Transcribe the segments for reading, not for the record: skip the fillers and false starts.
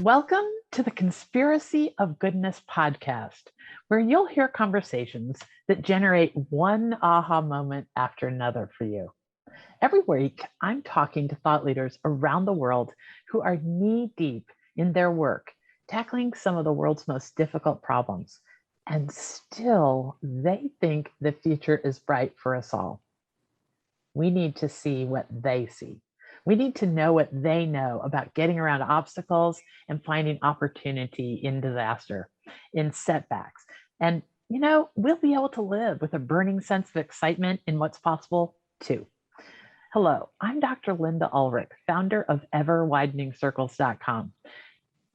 Welcome to the Conspiracy of Goodness podcast, where you'll hear conversations that generate one aha moment after another for you. Every week, I'm talking to thought leaders around the world who are knee deep in their work, tackling some of the world's most difficult problems. And still, they think the future is bright for us all. We need to see what they see. We need to know what they know about getting around obstacles and finding opportunity in disaster, in setbacks. And, we'll be able to live with a burning sense of excitement in what's possible too. Hello, I'm Dr. Linda Ulrich, founder of everwideningcircles.com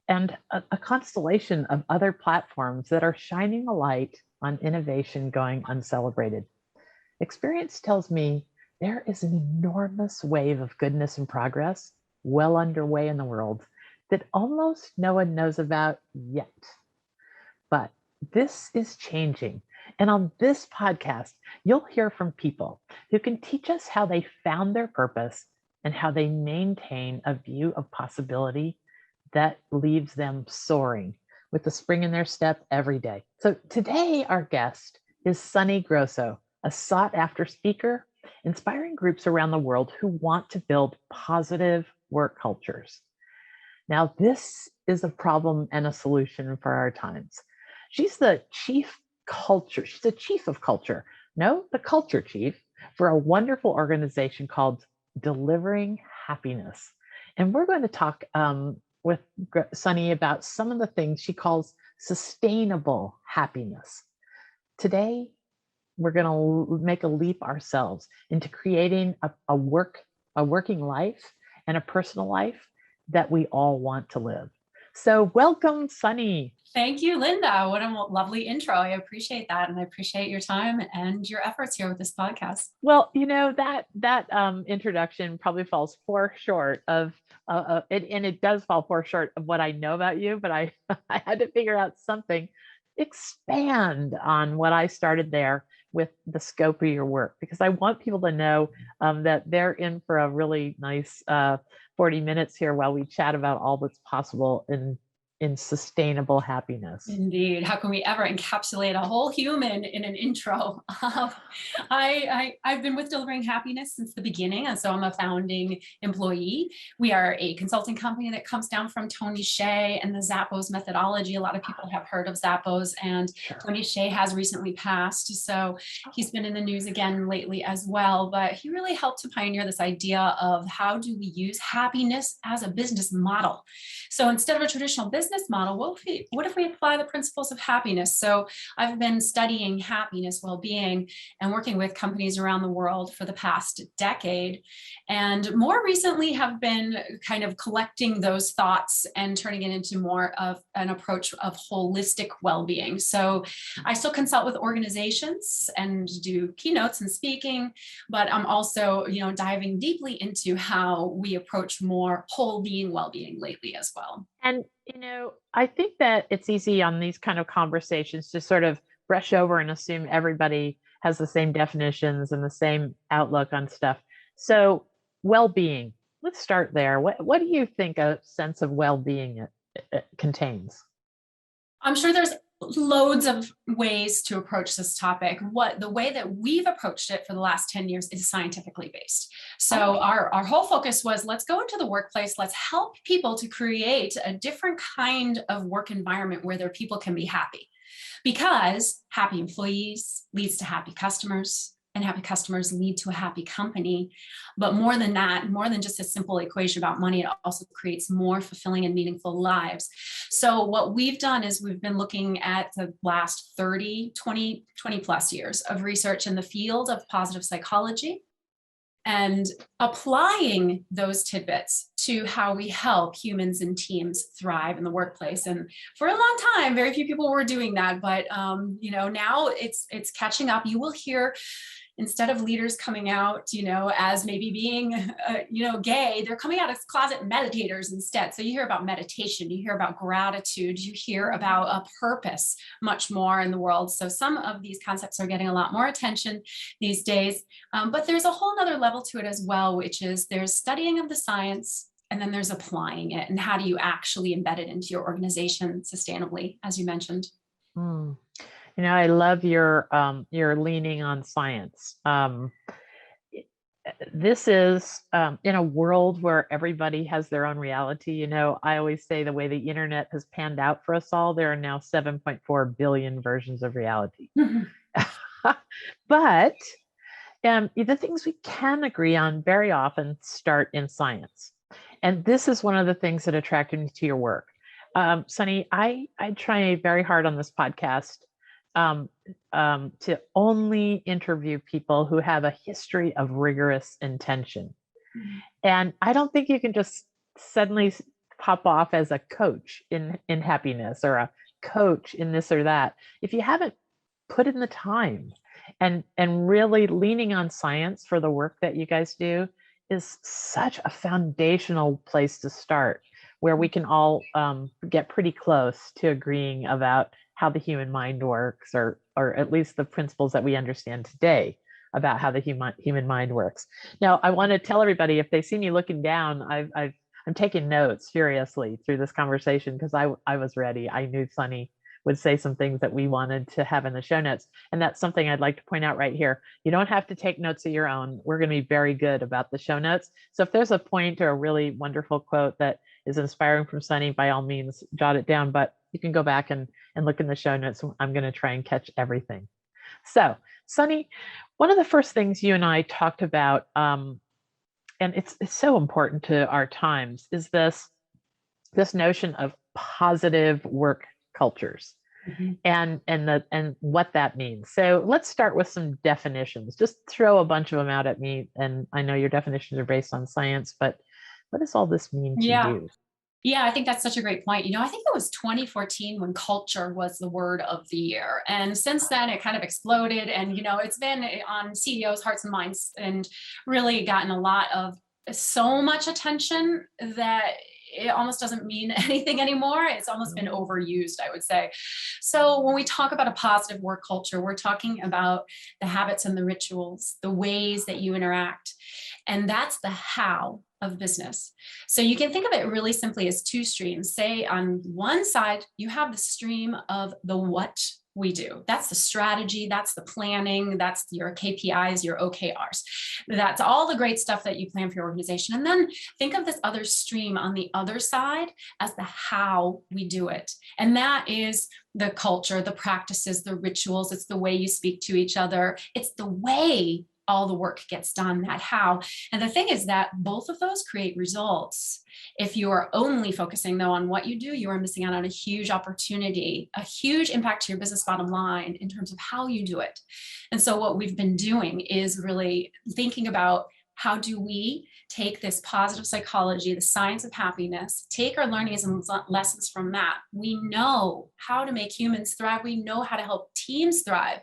and a constellation of other platforms that are shining a light on innovation going uncelebrated. Experience tells me there is an enormous wave of goodness and progress well underway in the world that almost no one knows about yet. But this is changing. And on this podcast, you'll hear from people who can teach us how they found their purpose and how they maintain a view of possibility that leaves them soaring with the spring in their step every day. So today, our guest is Sunny Grosso, a sought-after speaker inspiring groups around the world who want to build positive work cultures. Now, this is a problem and a solution for our times. She's the chief of culture. No, the culture chief for a wonderful organization called Delivering Happiness. And we're going to talk with Sunny about some of the things she calls sustainable happiness. Today, we're going to make a leap ourselves into creating a working life and a personal life that we all want to live. So welcome, Sunny. Thank you, Linda. What a lovely intro. I appreciate that. And I appreciate your time and your efforts here with this podcast. Well, that introduction probably falls far short of it does fall far short of what I know about you, but I had to figure out something. Expand on what I started there with the scope of your work, because I want people to know that they're in for a really nice 40 minutes here while we chat about all that's possible in sustainable happiness. Indeed. How can we ever encapsulate a whole human in an intro? I've been with Delivering Happiness since the beginning, and so I'm a founding employee. We are a consulting company that comes down from Tony Hsieh and the Zappos methodology. A lot of people have heard of Zappos, and sure. Tony Hsieh has recently passed, so he's been in the news again lately as well, but he really helped to pioneer this idea of how do we use happiness as a business model. So instead of a traditional business model, what if we apply the principles of happiness? So I've been studying happiness, well-being, and working with companies around the world for the past decade. And more recently have been kind of collecting those thoughts and turning it into more of an approach of holistic well-being. So I still consult with organizations and do keynotes and speaking, but I'm also, diving deeply into how we approach more whole being well-being lately as well. And, I think that it's easy on these kind of conversations to sort of brush over and assume everybody has the same definitions and the same outlook on stuff. So well-being, let's start there. What do you think a sense of well-being contains? I'm sure there's loads of ways to approach this topic. The way that we've approached it for the last 10 years is scientifically based. So our whole focus was, let's go into the workplace, let's help people to create a different kind of work environment where their people can be happy. Because happy employees leads to happy customers, and happy customers lead to a happy company. But more than that, more than just a simple equation about money, it also creates more fulfilling and meaningful lives. So what we've done is we've been looking at the last 20 plus years of research in the field of positive psychology and applying those tidbits to how we help humans and teams thrive in the workplace. And for a long time, very few people were doing that. But now it's catching up. You will hear, instead of leaders coming out, as maybe being, gay, they're coming out as closet meditators instead. So you hear about meditation, you hear about gratitude, you hear about a purpose much more in the world. So some of these concepts are getting a lot more attention these days. But there's a whole nother level to it as well, which is there's studying of the science and then there's applying it. And how do you actually embed it into your organization sustainably, as you mentioned? Mm. I love your leaning on science. This is in a world where everybody has their own reality. I always say the way the internet has panned out for us all, there are now 7.4 billion versions of reality. But the things we can agree on very often start in science. And this is one of the things that attracted me to your work. Sunny, I try very hard on this podcast to only interview people who have a history of rigorous intention. Mm-hmm. And I don't think you can just suddenly pop off as a coach in happiness or a coach in this or that if you haven't put in the time. And really leaning on science for the work that you guys do is such a foundational place to start, where we can all get pretty close to agreeing about how the human mind works, or at least the principles that we understand today about how the human mind works. Now, I want to tell everybody, if they see me looking down, I'm taking notes furiously through this conversation because I was ready. I knew Sunny would say some things that we wanted to have in the show notes. And that's something I'd like to point out right here. You don't have to take notes of your own. We're going to be very good about the show notes. So if there's a point or a really wonderful quote that is inspiring from Sunny, by all means, jot it down, but you can go back and look in the show notes. I'm going to try and catch everything. So Sunny, one of the first things you and I talked about, and it's so important to our times, is this notion of positive work cultures. Mm-hmm. and what that means. So let's start with some definitions. Just throw a bunch of them out at me. And I know your definitions are based on science, but what does all this mean to you? Yeah, I think that's such a great point. I think it was 2014 when culture was the word of the year. And since then, it kind of exploded. And, it's been on CEOs' hearts and minds and really gotten a lot of so much attention that it almost doesn't mean anything anymore. It's almost been overused, I would say. So when we talk about a positive work culture, we're talking about the habits and the rituals, the ways that you interact. And that's the how of business. So you can think of it really simply as two streams. Say on one side, you have the stream of the what we do. That's the strategy, that's the planning, that's your KPIs, your OKRs. That's all the great stuff that you plan for your organization. And then think of this other stream on the other side as the how we do it. And that is the culture, the practices, the rituals. It's the way you speak to each other. It's the way all the work gets done, that how. And the thing is that both of those create results. If you are only focusing though on what you do, you are missing out on a huge opportunity, a huge impact to your business bottom line in terms of how you do it. And so what we've been doing is really thinking about how do we take this positive psychology, the science of happiness, take our learnings and lessons from that. We know how to make humans thrive. We know how to help teams thrive.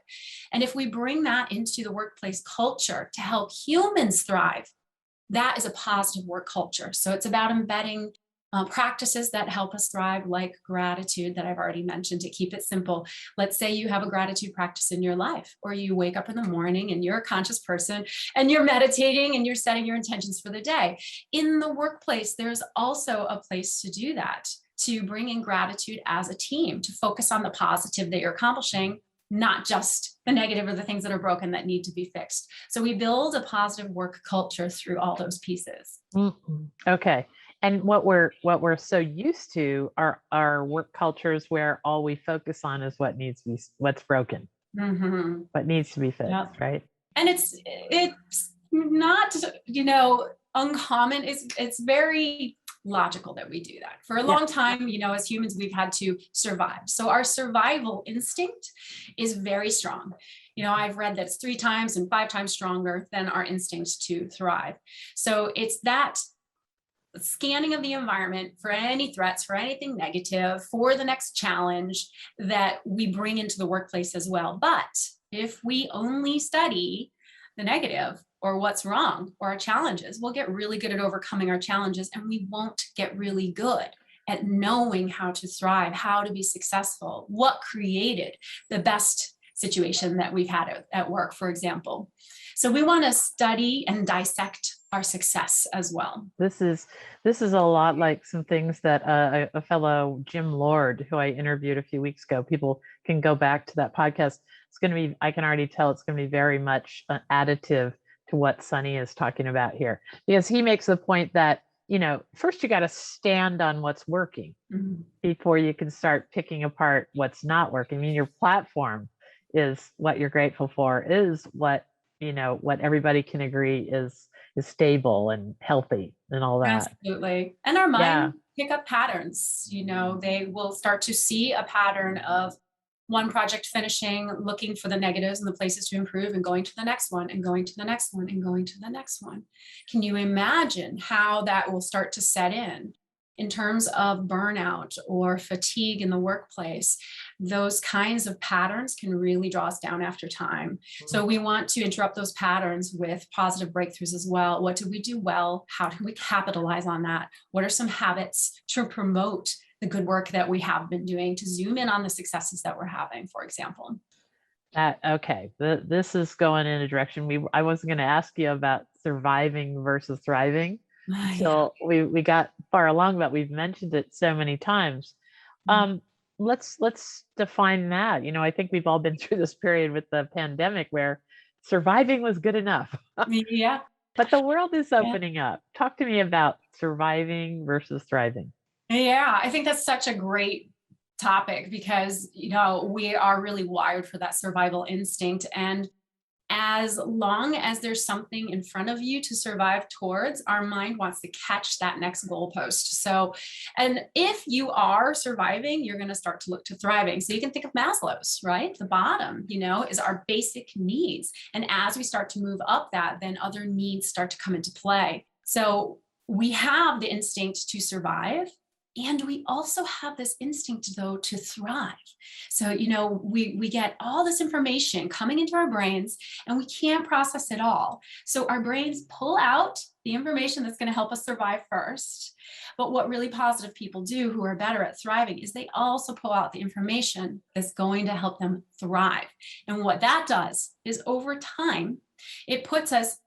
And if we bring that into the workplace culture to help humans thrive, that is a positive work culture. So it's about embedding practices that help us thrive, like gratitude that I've already mentioned, to keep it simple. Let's say you have a gratitude practice in your life, or you wake up in the morning and you're a conscious person and you're meditating and you're setting your intentions for the day. In the workplace, there's also a place to do that, to bring in gratitude as a team, to focus on the positive that you're accomplishing, not just the negative or the things that are broken that need to be fixed. So we build a positive work culture through all those pieces. Mm-hmm. Okay. And what we're so used to are work cultures where all we focus on is what's broken, mm-hmm. what needs to be fixed, yep. Right? And it's not, uncommon. It's very logical that we do that. For a long time, as humans, we've had to survive. So our survival instinct is very strong. I've read that it's 3 times and 5 times stronger than our instincts to thrive. So it's that scanning of the environment for any threats, for anything negative, for the next challenge that we bring into the workplace as well. But if we only study the negative or what's wrong or our challenges, we'll get really good at overcoming our challenges, and we won't get really good at knowing how to thrive, how to be successful, what created the best situation that we've had at work, for example. So we want to study and dissect our success as well. This is a lot like some things that a fellow Jim Lord, who I interviewed a few weeks ago, people can go back to that podcast. It's going to be, I can already tell it's going to be very much an additive to what Sunny is talking about here, because he makes the point that, first you got to stand on what's working before you can start picking apart what's not working. I mean, your platform is what you're grateful for, is what everybody can agree is stable and healthy and all that. Absolutely. And our mind pick up patterns. They will start to see a pattern of one project finishing, looking for the negatives and the places to improve, and going to the next one and going to the next one and going to the next one. Can you imagine how that will start to set in terms of burnout or fatigue in the workplace? Those kinds of patterns can really draw us down after time. So we want to interrupt those patterns with positive breakthroughs as well. What do we do well? How do we capitalize on that? What are some habits to promote the good work that we have been doing, to zoom in on the successes that we're having, for example? Okay, this is going in a direction I wasn't going to ask you about surviving versus thriving until we got far along, but we've mentioned it so many times. Let's define that. I think we've all been through this period with the pandemic where surviving was good enough. Yeah. But the world is opening up. Talk to me about surviving versus thriving. Yeah, I think that's such a great topic because, we are really wired for that survival instinct. And as long as there's something in front of you to survive towards, our mind wants to catch that next goalpost. So, and if you are surviving, you're going to start to look to thriving. So you can think of Maslow's, right? The bottom, is our basic needs. And as we start to move up that, then other needs start to come into play. So we have the instinct to survive. And we also have this instinct, though, to thrive. So, we get all this information coming into our brains and we can't process it all. So our brains pull out the information that's going to help us survive first. But what really positive people do who are better at thriving is they also pull out the information that's going to help them thrive. And what that does is over time, it points us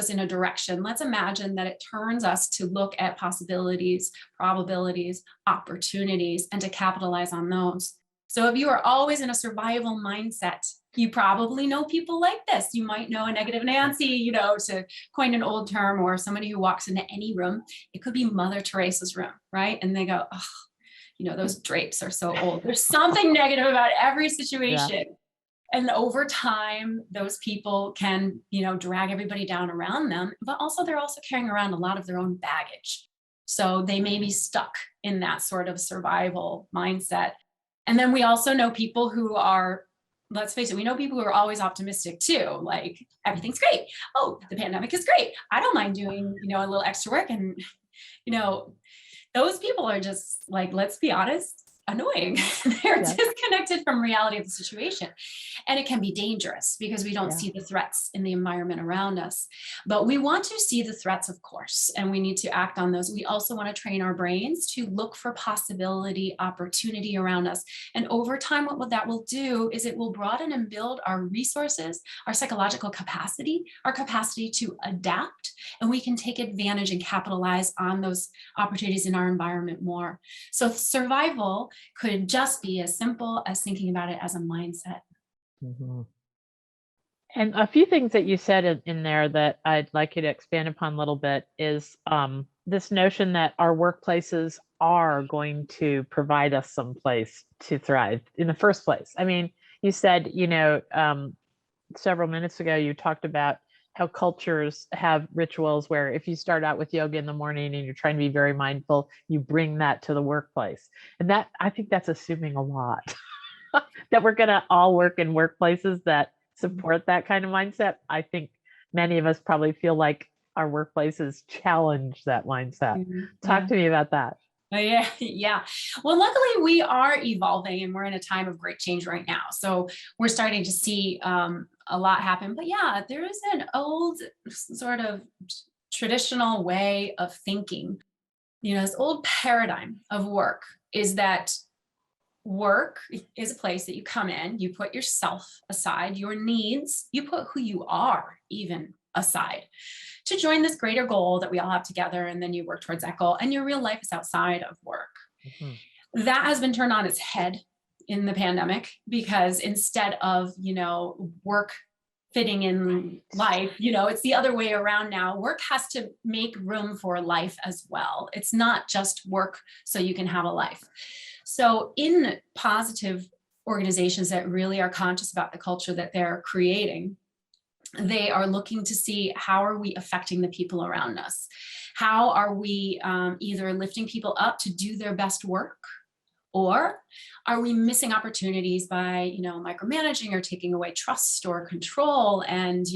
in a direction. Let's imagine that it turns us to look at possibilities, probabilities, opportunities, and to capitalize on those. So if you are always in a survival mindset, you probably know people like this. You might know a negative Nancy, to coin an old term, or somebody who walks into any room. It could be Mother Teresa's room, right? And they go, oh, those drapes are so old. There's something negative about every situation. Yeah. And over time, those people can, drag everybody down around them, but also they're also carrying around a lot of their own baggage. So they may be stuck in that sort of survival mindset. And then we also know people who are, let's face it, we know people who are always optimistic too. Like, everything's great. Oh, the pandemic is great. I don't mind doing, a little extra work. And, those people are just like, let's be honest, annoying. They're disconnected from reality of the situation. And it can be dangerous because we don't see the threats in the environment around us. But we want to see the threats, of course, and we need to act on those. We also want to train our brains to look for possibility, opportunity around us. And over time, what that will do is it will broaden and build our resources, our psychological capacity, our capacity to adapt, and we can take advantage and capitalize on those opportunities in our environment more. So survival could just be as simple as thinking about it as a mindset. Mm-hmm. And a few things that you said in there that I'd like you to expand upon a little bit is this notion that our workplaces are going to provide us some place to thrive in the first place. I mean, you said, several minutes ago, you talked about how cultures have rituals where if you start out with yoga in the morning and you're trying to be very mindful, you bring that to the workplace. And that, I think that's assuming a lot that we're going to all work in workplaces that support that kind of mindset. I think many of us probably feel like our workplaces challenge that mindset. Talk to me about that. Yeah. Well, luckily we are evolving and we're in a time of great change right now. So we're starting to see a lot happen. But yeah, there is an old sort of traditional way of thinking. This old paradigm of work is that work is a place that you come in, you put yourself aside, your needs, you put who you are even aside to join this greater goal that we all have together. And then you work towards that goal, and your real life is outside of work. That has been turned on its head in the pandemic, because instead of, work fitting in life, it's the other way around now. Work has to make room for life as well. It's not just work so you can have a life. So in positive organizations that really are conscious about the culture that they're creating, they are looking to see, how are we affecting the people around us? How are we either lifting people up to do their best work, or are we missing opportunities by, micromanaging or taking away trust or control? And,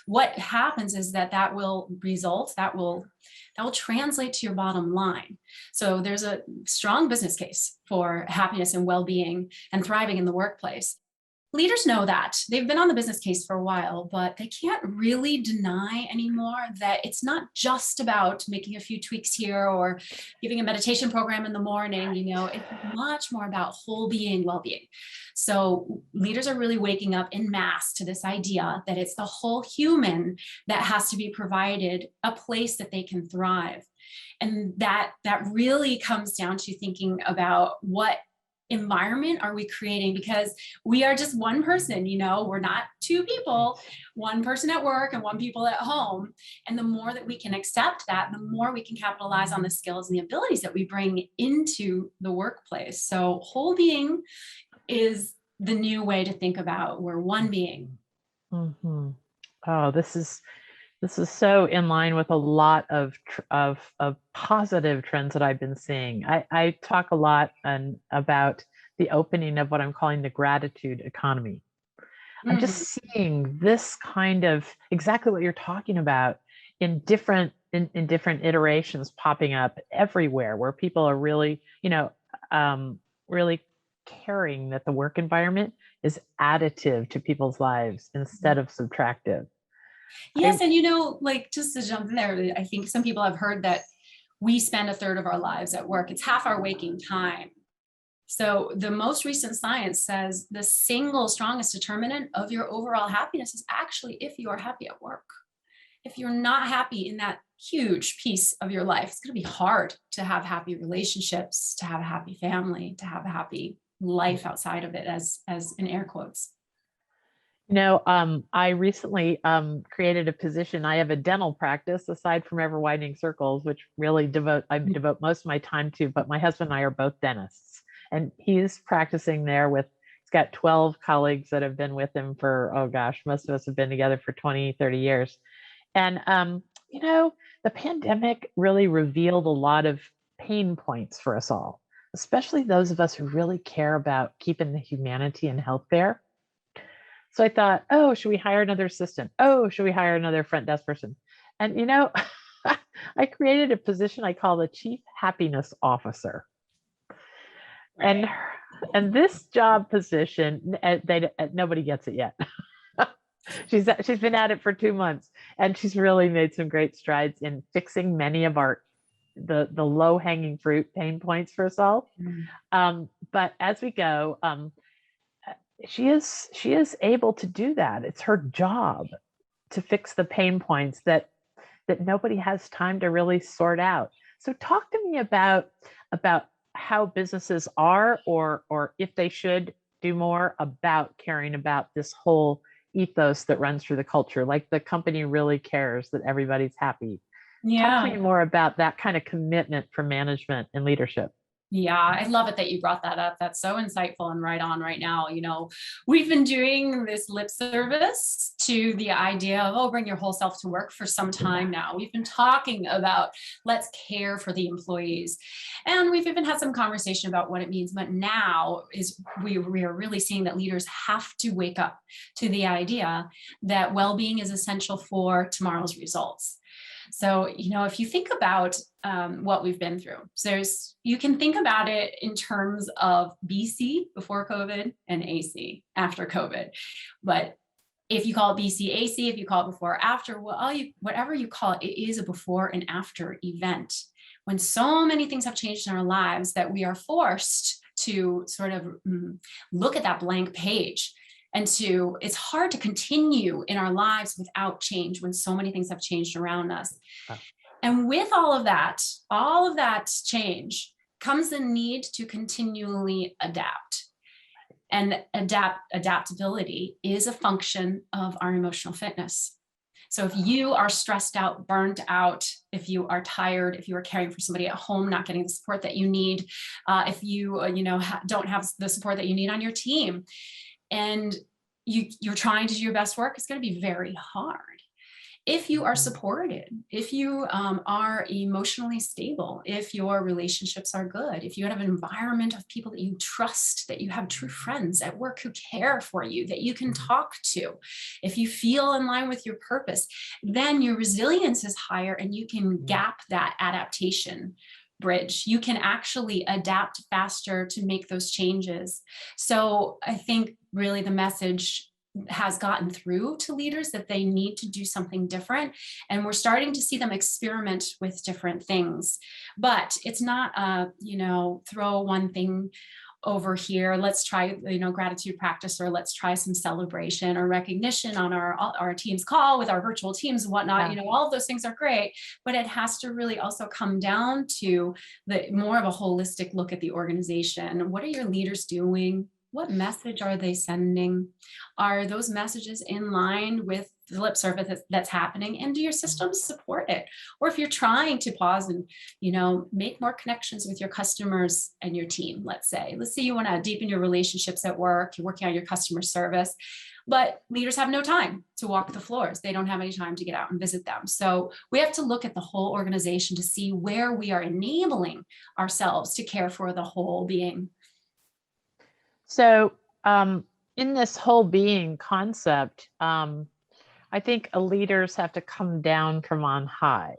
what happens is that will translate to your bottom line. So there's a strong business case for happiness and well-being and thriving in the workplace. Leaders know that. They've been on the business case for a while, but they can't really deny anymore that it's not just about making a few tweaks here or giving a meditation program in the morning. It's much more about whole being, well-being. So leaders are really waking up en masse to this idea that it's the whole human that has to be provided a place that they can thrive. And that really comes down to thinking about what environment are we creating, because we are just one person, we're not two people, one person at work and one people at home. And the more that we can accept that, the more we can capitalize on the skills and the abilities that we bring into the workplace. So whole being is the new way to think about, we're one being. Mm-hmm. Oh, this is so in line with a lot of positive trends that I've been seeing. I talk a lot about the opening of what I'm calling the gratitude economy. I'm just seeing this kind of exactly what you're talking about in different iterations popping up everywhere, where people are really, really caring that the work environment is additive to people's lives instead of subtractive. Yes. And, just to jump in there, I think some people have heard that we spend a third of our lives at work. It's half our waking time. So the most recent science says the single strongest determinant of your overall happiness is actually if you are happy at work. If you're not happy in that huge piece of your life, it's going to be hard to have happy relationships, to have a happy family, to have a happy life outside of it, as in air quotes. I recently created a position. I have a dental practice aside from ever widening circles, which really I devote most of my time to, but my husband and I are both dentists, and he's practicing there he's got 12 colleagues that have been with him for, oh gosh, most of us have been together for 20, 30 years. And, the pandemic really revealed a lot of pain points for us all, especially those of us who really care about keeping the humanity in healthcare. So I thought, oh, should we hire another assistant? Oh, should we hire another front desk person? And, I created a position I call the Chief Happiness Officer. Right. And this job position, nobody gets it yet. She's been at it for 2 months, and she's really made some great strides in fixing many of the low hanging fruit pain points for us all. But as we go, she is able to do that. It's her job to fix the pain points that nobody has time to really sort out. So talk to me about how businesses are, or if they should do more about caring about this whole ethos that runs through the culture. Like, the company really cares that everybody's happy. Yeah. Talk to me more about that kind of commitment for management and leadership. Yeah, I love it that you brought that up. That's so insightful and right on right now. We've been doing this lip service to the idea of, oh, bring your whole self to work for some time now. We've been talking about, let's care for the employees. And we've even had some conversation about what it means. But now we are really seeing that leaders have to wake up to the idea that well-being is essential for tomorrow's results. So, if you think about what we've been through, you can think about it in terms of BC before COVID and AC after COVID. But if you call it BC, AC, if you call it before or after, whatever you call it, it is a before and after event. When so many things have changed in our lives that we are forced to sort of look at that blank page. And it's hard to continue in our lives without change when so many things have changed around us. Oh. And with all of that change comes the need to continually adapt. And adaptability is a function of our emotional fitness. So if you are stressed out, burnt out, if you are tired, if you are caring for somebody at home, not getting the support that you need, if you don't have the support that you need on your team, and you're trying to do your best work, it's going to be very hard. If you are supported, if you are emotionally stable, if your relationships are good, if you have an environment of people that you trust, that you have true friends at work who care for you, that you can talk to, if you feel in line with your purpose, then your resilience is higher and you can gap that adaptation bridge. You can actually adapt faster to make those changes. So I think really the message has gotten through to leaders that they need to do something different. And we're starting to see them experiment with different things. But it's not throw one thing over here, let's try, gratitude practice, or let's try some celebration or recognition on our team's call with our virtual teams and whatnot. Yeah. All of those things are great, but it has to really also come down to the more of a holistic look at the organization. What are your leaders doing? What message are they sending? Are those messages in line with the lip service that's happening? And do your systems support it? Or if you're trying to pause and, make more connections with your customers and your team, let's say you want to deepen your relationships at work, you're working on your customer service, but leaders have no time to walk the floors. They don't have any time to get out and visit them. So we have to look at the whole organization to see where we are enabling ourselves to care for the whole being. So in this whole being concept, I think leaders have to come down from on high.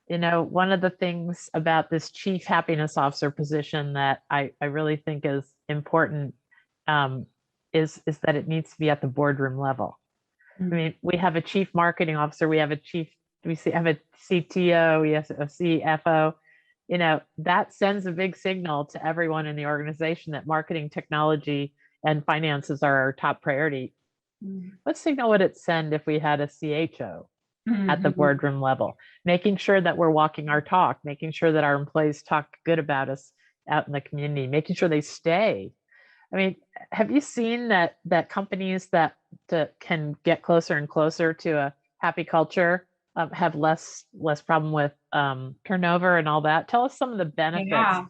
One of the things about this chief happiness officer position that I really think is important is that it needs to be at the boardroom level. Mm-hmm. I mean, we have a chief marketing officer, we have a CTO, we have a CFO. That sends a big signal to everyone in the organization that marketing, technology, and finances are our top priority. Mm-hmm. What signal would it send if we had a CHO at the boardroom level, making sure that we're walking our talk, making sure that our employees talk good about us out in the community, making sure they stay? I mean, have you seen that companies that can get closer and closer to a happy culture have less problem with turnover and all that? Tell us some of the benefits. Yeah.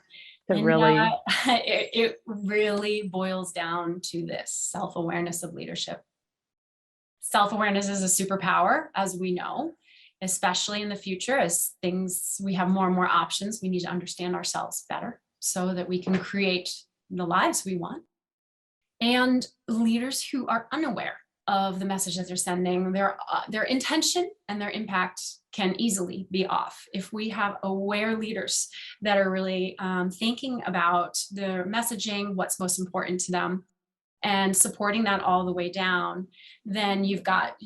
To it really boils down to this self-awareness of leadership. Self-awareness is a superpower, as we know, especially in the future, as we have more and more options. We need to understand ourselves better so that we can create the lives we want. And leaders who are unaware of the message that they're sending, their intention and their impact can easily be off. If we have aware leaders that are really thinking about their messaging, what's most important to them, and supporting that all the way down, then you've got,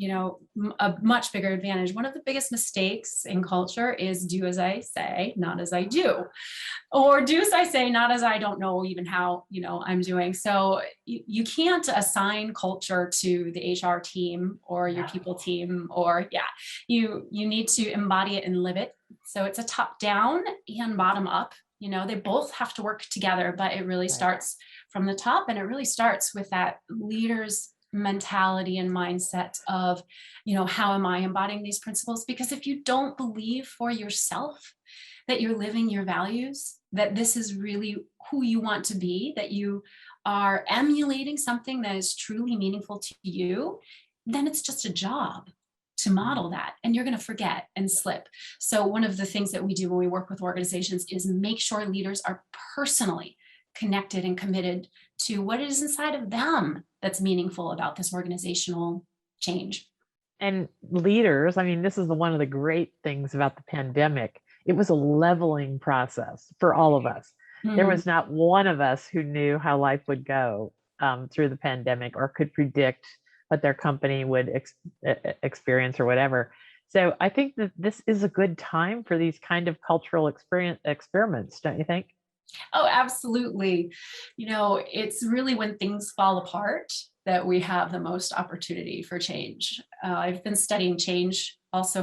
a much bigger advantage. One of the biggest mistakes in culture is do as I say, not as I do, or do as I say, not as I don't know even how, I'm doing. So you can't assign culture to the HR team or your people team, or you need to embody it and live it. So it's a top down and bottom up. They both have to work together, but it really starts from the top, and it really starts with that leader's mentality and mindset of, how am I embodying these principles? Because if you don't believe for yourself that you're living your values, that this is really who you want to be, that you are emulating something that is truly meaningful to you, then it's just a job to model that, and you're going to forget and slip. So one of the things that we do when we work with organizations is make sure leaders are personally connected and committed to what is inside of them that's meaningful about this organizational change. And leaders, I mean, this is one of the great things about the pandemic. It was a leveling process for all of us. Mm-hmm. There was not one of us who knew how life would go through the pandemic or could predict what their company would experience or whatever. So I think that this is a good time for these kind of cultural experiments, don't you think? Oh, absolutely. It's really when things fall apart that we have the most opportunity for change. I've been studying change also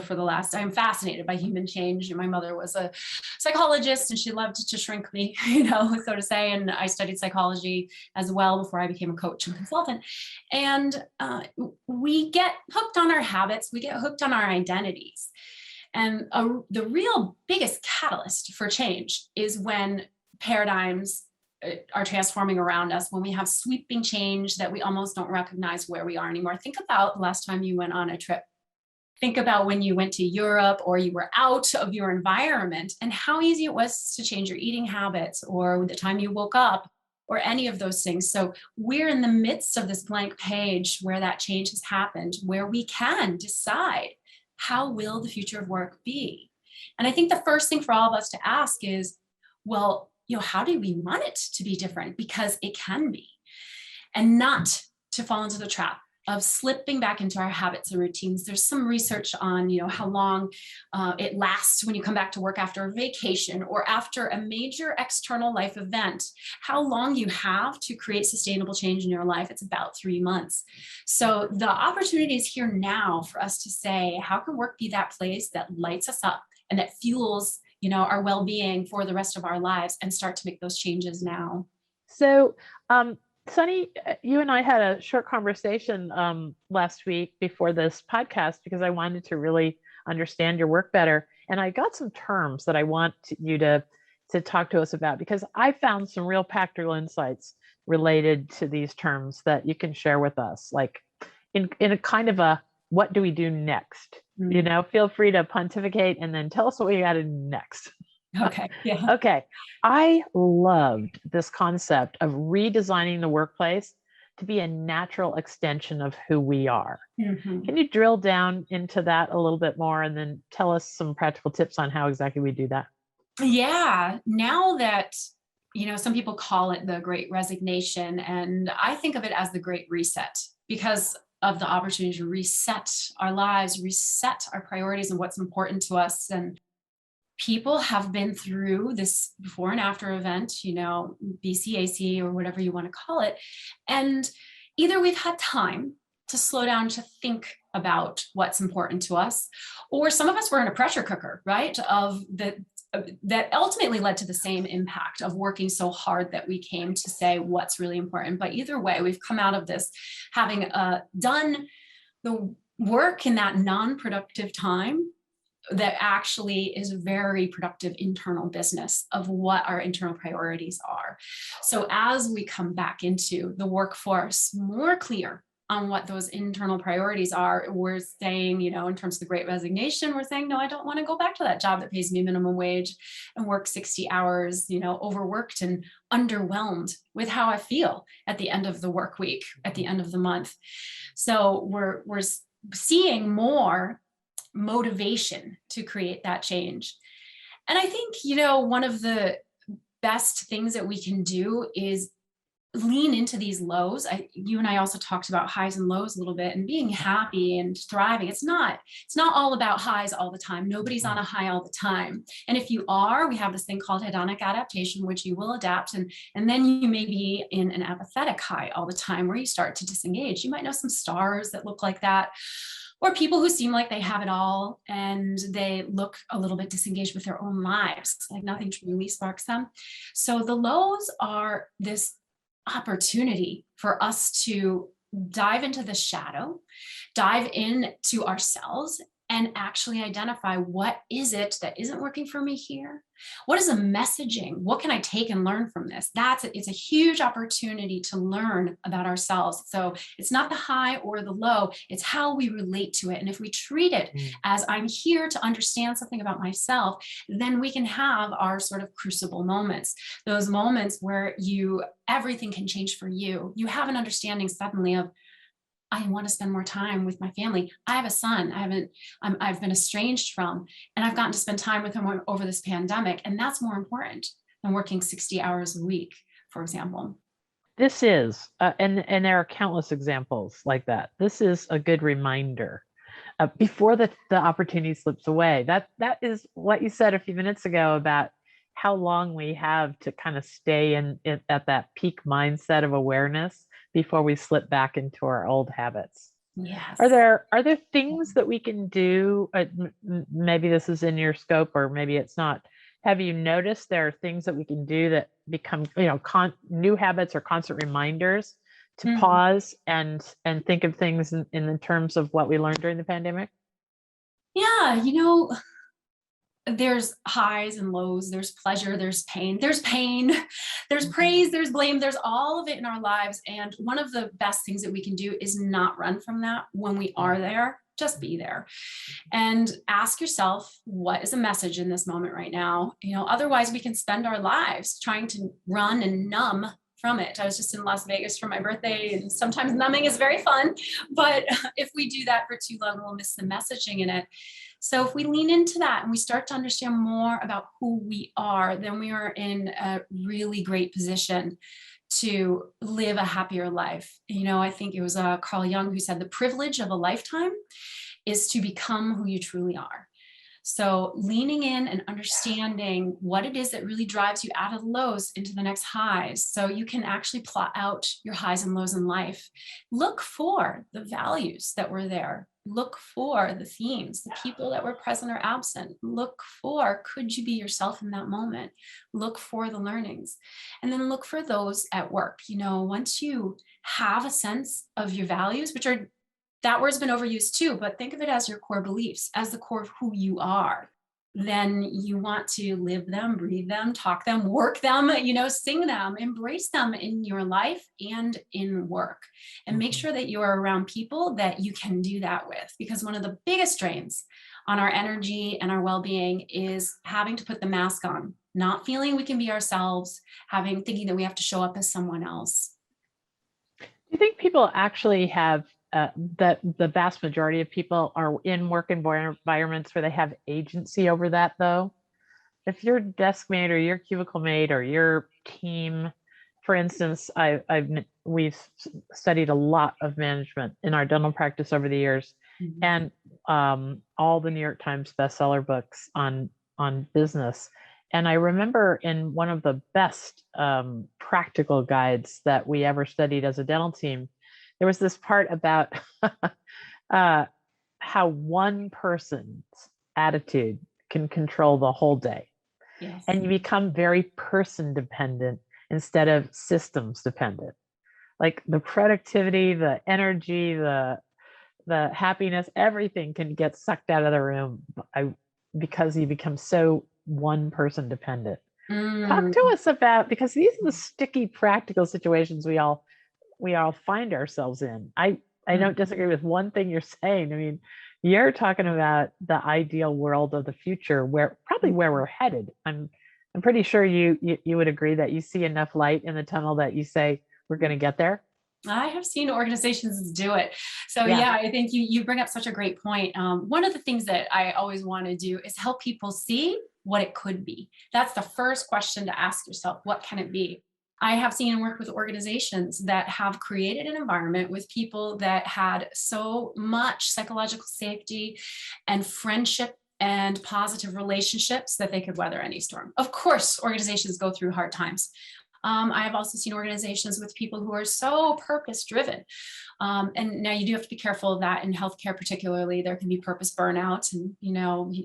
I'm fascinated by human change. My mother was a psychologist and she loved to shrink me, so to say. And I studied psychology as well before I became a coach and consultant. And we get hooked on our habits, we get hooked on our identities. And the real biggest catalyst for change is when paradigms are transforming around us, when we have sweeping change that we almost don't recognize where we are anymore. Think about the last time you went on a trip. Think about when you went to Europe or you were out of your environment and how easy it was to change your eating habits or the time you woke up or any of those things. So we're in the midst of this blank page where that change has happened, where we can decide, how will the future of work be? And I think the first thing for all of us to ask is, well, how do we want it to be different? Because it can be. And not to fall into the trap of slipping back into our habits and routines. There's some research on, how long it lasts when you come back to work after a vacation or after a major external life event, how long you have to create sustainable change in your life. It's about 3 months. So the opportunity is here now for us to say, how can work be that place that lights us up and that fuels our well-being for the rest of our lives, and start to make those changes now. So, Sunny, you and I had a short conversation last week before this podcast because I wanted to really understand your work better. And I got some terms that I want you to talk to us about, because I found some real practical insights related to these terms that you can share with us, like in a kind of a, what do we do next? Feel free to pontificate and then tell us what we got to do next. Okay. Yeah. Okay. I loved this concept of redesigning the workplace to be a natural extension of who we are. Mm-hmm. Can you drill down into that a little bit more and then tell us some practical tips on how exactly we do that? Yeah. Now that, some people call it the Great Resignation, and I think of it as the Great Reset, because of the opportunity to reset our lives, reset our priorities and what's important to us. And people have been through this before and after event, BCAC or whatever you want to call it. And either we've had time to slow down to think about what's important to us, or some of us were in a pressure cooker, right? That ultimately led to the same impact of working so hard that we came to say what's really important. But either way, we've come out of this having done the work in that non-productive time that actually is a very productive internal business of what our internal priorities are. So as we come back into the workforce, more clear on what those internal priorities are, we're saying, in terms of the Great Resignation, we're saying, no, I don't want to go back to that job that pays me minimum wage and work 60 hours, overworked and underwhelmed with how I feel at the end of the work week, at the end of the month. So we're seeing more motivation to create that change. And I think, one of the best things that we can do is lean into these lows. You and I also talked about highs and lows a little bit, and being happy and thriving. It's not all about highs all the time. Nobody's on a high all the time. And if you are, we have this thing called hedonic adaptation, which you will adapt. And then you may be in an apathetic high all the time where you start to disengage. You might know some stars that look like that, or people who seem like they have it all and they look a little bit disengaged with their own lives, like nothing truly sparks them. So the lows are this opportunity for us to dive into the shadow, dive into ourselves, and actually identify, what is it that isn't working for me here? What is the messaging? What can I take and learn from this? It's a huge opportunity to learn about ourselves. So it's not the high or the low, it's how we relate to it. And if we treat it as, I'm here to understand something about myself, then we can have our sort of crucible moments, those moments where everything can change for you. You have an understanding suddenly of, I want to spend more time with my family. I have a son I've been estranged from, and I've gotten to spend time with him over this pandemic. And that's more important than working 60 hours a week, for example. This is, and there are countless examples like that. This is a good reminder before the opportunity slips away. That is what you said a few minutes ago about, how long we have to kind of stay in at that peak mindset of awareness before we slip back into our old habits. Are Yes. there things that we can do? Maybe this is in your scope, or maybe it's not. Have you noticed there are things that we can do that become, new habits or constant reminders to Mhm. pause and think of things in the terms of what we learned during the pandemic? Yeah, there's highs and lows, there's pleasure, there's pain, there's Mhm. praise, there's blame, there's all of it in our lives. And one of the best things that we can do is not run from that when we are there. Just be there and ask yourself, what is a message in this moment right now? Otherwise we can spend our lives trying to run and numb from it. I was just in Las Vegas for my birthday, and sometimes numbing is very fun, but if we do that for too long, we'll miss the messaging in it. So if we lean into that and we start to understand more about who we are, then we are in a really great position to live a happier life. I think it was Carl Jung who said the privilege of a lifetime is to become who you truly are. So leaning in and understanding what it is that really drives you out of the lows into the next highs, so you can actually plot out your highs and lows in life. Look for the values that were there. Look for the themes, the people that were present or absent. Look for, could you be yourself in that moment? Look for the learnings. And then look for those at work. Once you have a sense of your values, which are, that word's been overused too, but think of it as your core beliefs, as the core of who you are. Then you want to live them, breathe them, talk them, work them, sing them, embrace them in your life and in work. And make Mhm. sure that you're around people that you can do that with. Because one of the biggest drains on our energy and our well-being is having to put the mask on, not feeling we can be ourselves, thinking that we have to show up as someone else. Do you think people actually have that the vast majority of people are in work environments where they have agency over that, though? If your desk mate or your cubicle mate or your team, for instance, we've studied a lot of management in our dental practice over the years, Mhm. and all the New York Times bestseller books on business. And I remember in one of the best practical guides that we ever studied as a dental team, there was this part about uh, how one person's attitude can control the whole day, Yes. and you become very person dependent instead of systems dependent. Like the productivity, the energy, the happiness, everything can get sucked out of the room because you become so one person dependent. Talk to Mm. us about, because these are the sticky practical situations we all find ourselves in. I don't disagree with one thing you're saying. I mean, you're talking about the ideal world of the future, where probably where we're headed. I'm pretty sure you would agree that you see enough light in the tunnel that you say we're going to get there. I have seen organizations do it. So Yeah. yeah, I think you bring up such a great point. One of the things that I always want to do is help people see what it could be. That's the first question to ask yourself. What can it be? I have seen and worked with organizations that have created an environment with people that had so much psychological safety and friendship and positive relationships that they could weather any storm. Of course, organizations go through hard times. I have also seen organizations with people who are so purpose driven. And now you do have to be careful of that in healthcare, particularly. There can be purpose burnout, and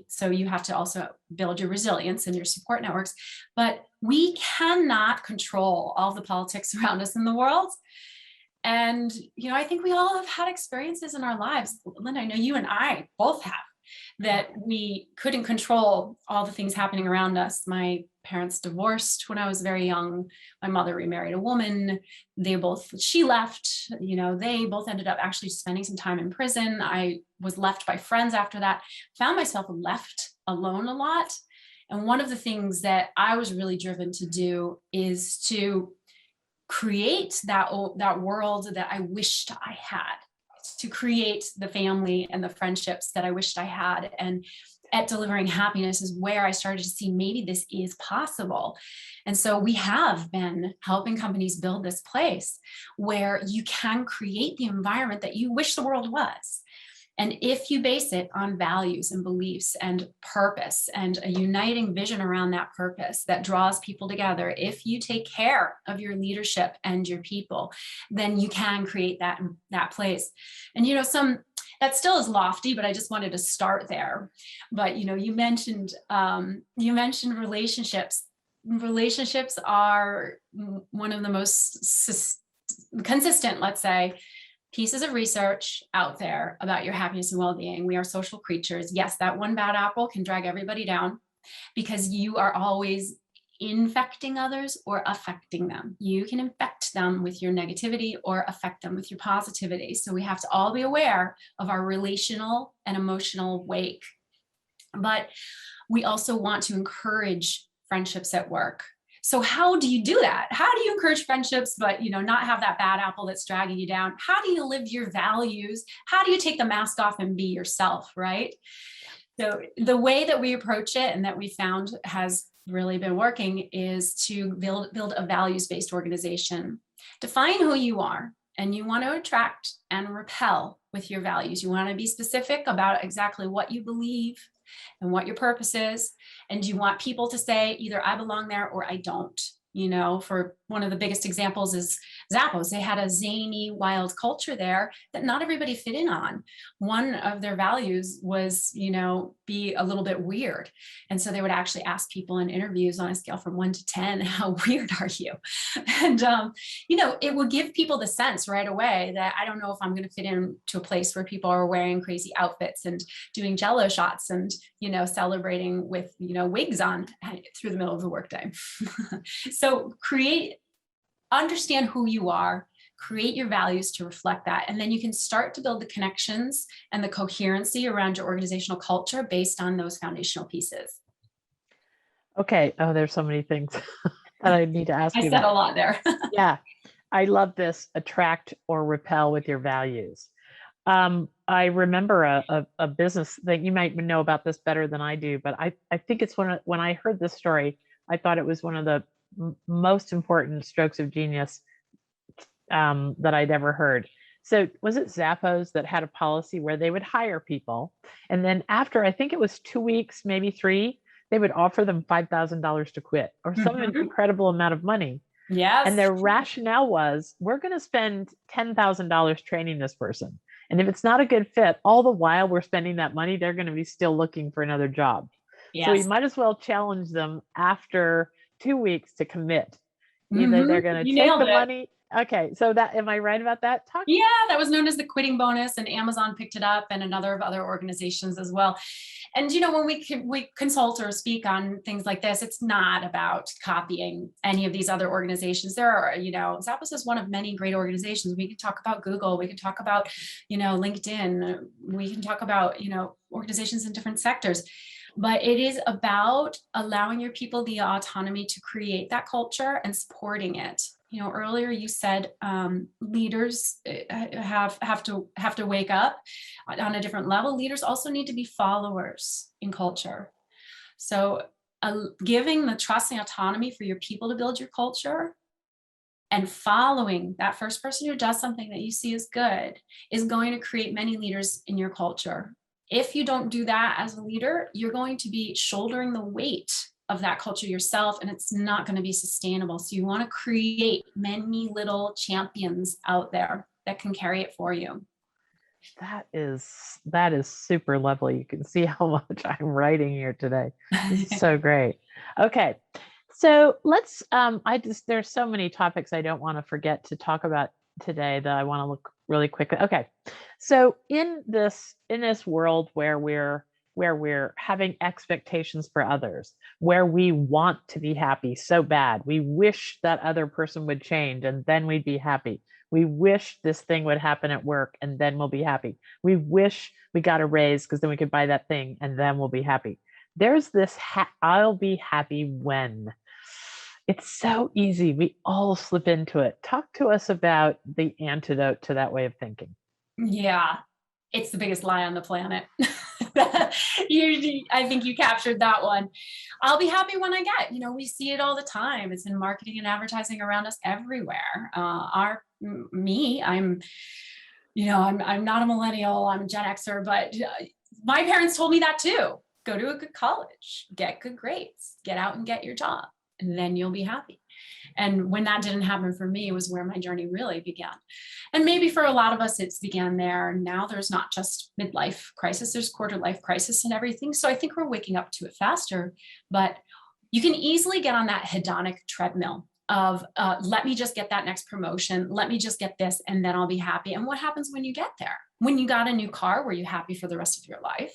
so you have to also build your resilience and your support networks. But we cannot control all the politics around us in the world. And I think we all have had experiences in our lives. Linda, I know you and I both have, that we couldn't control all the things happening around us. My parents divorced when I was very young. My mother remarried a woman. She left, they both ended up actually spending some time in prison. I was left by friends after that, found myself left alone a lot. And one of the things that I was really driven to do is to create that world that I wished I had, to create the family and the friendships that I wished I had. And at Delivering Happiness is where I started to see maybe this is possible. And so we have been helping companies build this place where you can create the environment that you wish the world was. And if you base it on values and beliefs and purpose and a uniting vision around that purpose that draws people together, if you take care of your leadership and your people, then you can create that place. And, that still is lofty, but I just wanted to start there. But, you mentioned relationships. Relationships are one of the most consistent, let's say, pieces of research out there about your happiness and well-being. We are social creatures. Yes, that one bad apple can drag everybody down because you are always infecting others or affecting them. You can infect them with your negativity or affect them with your positivity. So we have to all be aware of our relational and emotional wake. But we also want to encourage friendships at work. So how do you do that? How do you encourage friendships, but not have that bad apple that's dragging you down? How do you live your values? How do you take the mask off and be yourself, right? So the way that we approach it and that we found has really been working is to build a values-based organization. Define who you are, and you want to attract and repel with your values. You want to be specific about exactly what you believe and what your purpose is. And you want people to say either I belong there or I don't. For one of the biggest examples is Zappos. They had a zany, wild culture there that not everybody fit in on. One of their values was, be a little bit weird. And so they would actually ask people in interviews on a scale from 1 to 10, how weird are you? And, it would give people the sense right away that I don't know if I'm going to fit into a place where people are wearing crazy outfits and doing Jello shots and, celebrating with, wigs on through the middle of the workday. So understand who you are, create your values to reflect that. And then you can start to build the connections and the coherency around your organizational culture based on those foundational pieces. Okay. Oh, there's so many things that I need to ask you I said a lot there. Yeah. I love this, attract or repel with your values. I remember a business that you might know about this better than I do, but I think it's when I heard this story, I thought it was one of the most important strokes of genius that I'd ever heard. So was it Zappos that had a policy where they would hire people, and then after, I think it was 2 weeks, maybe 3, they would offer them $5,000 to quit or some incredible amount of money. Yes. And their rationale was, we're going to spend $10,000 training this person. And if it's not a good fit, all the while we're spending that money, they're going to be still looking for another job. Yes. So we might as well challenge them after 2 weeks to commit. Either they're going to take the money. Okay. So am I right about that? Yeah, that was known as the quitting bonus, and Amazon picked it up and another of other organizations as well. And, when we consult or speak on things like this, it's not about copying any of these other organizations. There are, Zappos is one of many great organizations. We can talk about Google. We can talk about, LinkedIn. We can talk about, organizations in different sectors. But it is about allowing your people the autonomy to create that culture and supporting it. Earlier you said leaders have to wake up on a different level. Leaders also need to be followers in culture. So giving the trust and autonomy for your people to build your culture and following that first person who does something that you see as good is going to create many leaders in your culture. If you don't do that as a leader, you're going to be shouldering the weight of that culture yourself, and it's not going to be sustainable. So you want to create many little champions out there that can carry it for you. That is super lovely. You can see how much I'm writing here today. This is so great. Okay. So let's, there's so many topics I don't want to forget to talk about today that I want to look really quickly. Okay. So in this world where we're having expectations for others, where we want to be happy so bad, we wish that other person would change and then we'd be happy. We wish this thing would happen at work and then we'll be happy. We wish we got a raise because then we could buy that thing and then we'll be happy. There's this, I'll be happy when. It's so easy. We all slip into it. Talk to us about the antidote to that way of thinking. Yeah, it's the biggest lie on the planet. I think you captured that one. I'll be happy when I get, we see it all the time. It's in marketing and advertising around us everywhere. I'm I'm not a millennial, I'm a Gen Xer, but my parents told me that too. Go to a good college, get good grades, get out and get your job, and then you'll be happy. And when that didn't happen for me, was where my journey really began. And maybe for a lot of us, it's began there. Now there's not just midlife crisis, there's quarter life crisis and everything. So I think we're waking up to it faster, but you can easily get on that hedonic treadmill of let me just get that next promotion, let me just get this, and then I'll be happy. And what happens when you get there? When you got a new car, were you happy for the rest of your life?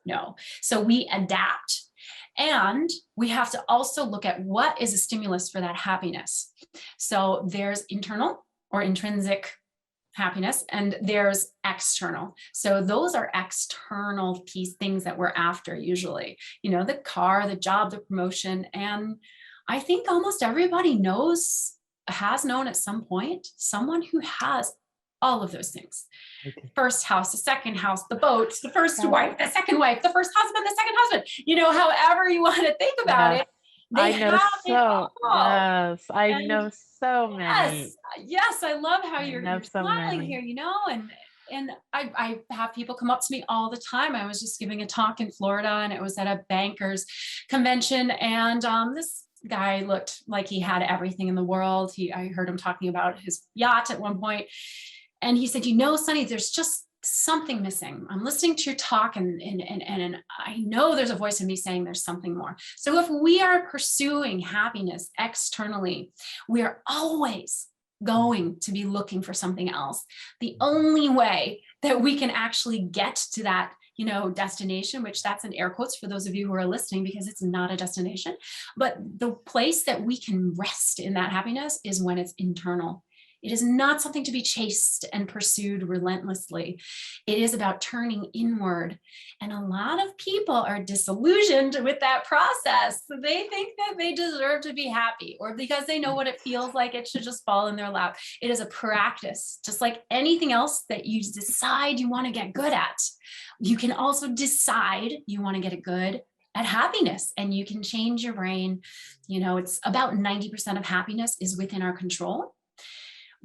No. So we adapt. And we have to also look at what is a stimulus for that happiness. So there's internal or intrinsic happiness, and there's external. So those are external things that we're after usually, the car, the job, the promotion. And I think almost everybody has known at some point someone who has all of those things. Okay. First house, the second house, the boat, the first wife, the second wife, the first husband, the second husband, however you want to think about it. I know so many. Yes. I love how you're smiling here, and I have people come up to me all the time. I was just giving a talk in Florida, and it was at a bankers convention. And this guy looked like he had everything in the world. I heard him talking about his yacht at one point. And he said, Sunny, there's just something missing. I'm listening to your talk and I know there's a voice in me saying there's something more. So if we are pursuing happiness externally, we are always going to be looking for something else. The only way that we can actually get to that, destination, which that's in air quotes for those of you who are listening, because it's not a destination, but the place that we can rest in that happiness is when it's internal. It is not something to be chased and pursued relentlessly. It is about turning inward. And a lot of people are disillusioned with that process. They think that they deserve to be happy, or because they know what it feels like, it should just fall in their lap. It is a practice, just like anything else that you decide you want to get good at. You can also decide you want to get it good at happiness, and you can change your brain. It's about 90% of happiness is within our control.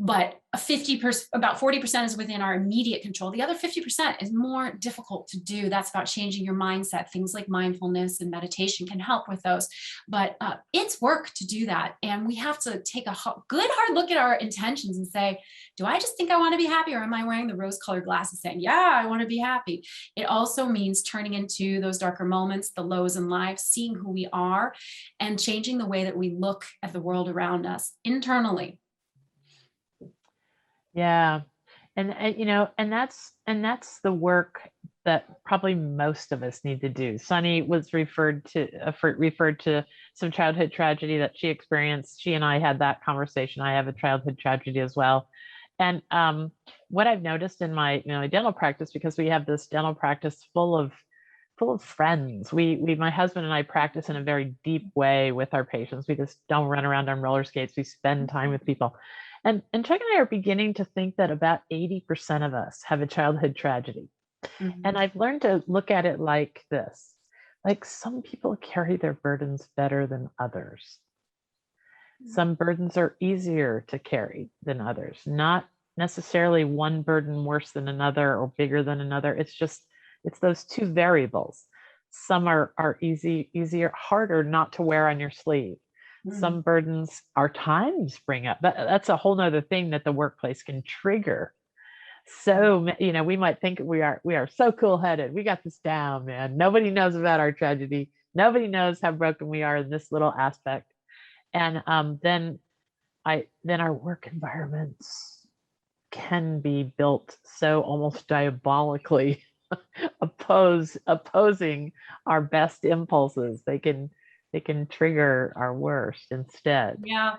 But about 40% is within our immediate control. The other 50% is more difficult to do. That's about changing your mindset. Things like mindfulness and meditation can help with those. But it's work to do that. And we have to take a good hard look at our intentions and say, do I just think I want to be happy? Or am I wearing the rose-colored glasses saying, yeah, I want to be happy? It also means turning into those darker moments, the lows in life, seeing who we are, and changing the way that we look at the world around us internally. Yeah. And that's the work that probably most of us need to do. Sunny was referred to some childhood tragedy that she experienced. She and I had that conversation. I have a childhood tragedy as well. And what I've noticed in my dental practice, because we have this dental practice full of friends. My husband and I practice in a very deep way with our patients. We just don't run around on roller skates. We spend time with people. And Chuck and I are beginning to think that about 80% of us have a childhood tragedy. Mm-hmm. And I've learned to look at it like this. Like, some people carry their burdens better than others. Mm-hmm. Some burdens are easier to carry than others. Not necessarily one burden worse than another or bigger than another. It's those two variables. Some are easier, harder not to wear on your sleeve. Mm-hmm. Some burdens our times bring up. That's a whole nother thing that the workplace can trigger. So, we might think we are so cool-headed. We got this down, man. Nobody knows about our tragedy. Nobody knows how broken we are in this little aspect. And then our work environments can be built so almost diabolically opposing our best impulses. They can trigger our worst instead. Yeah.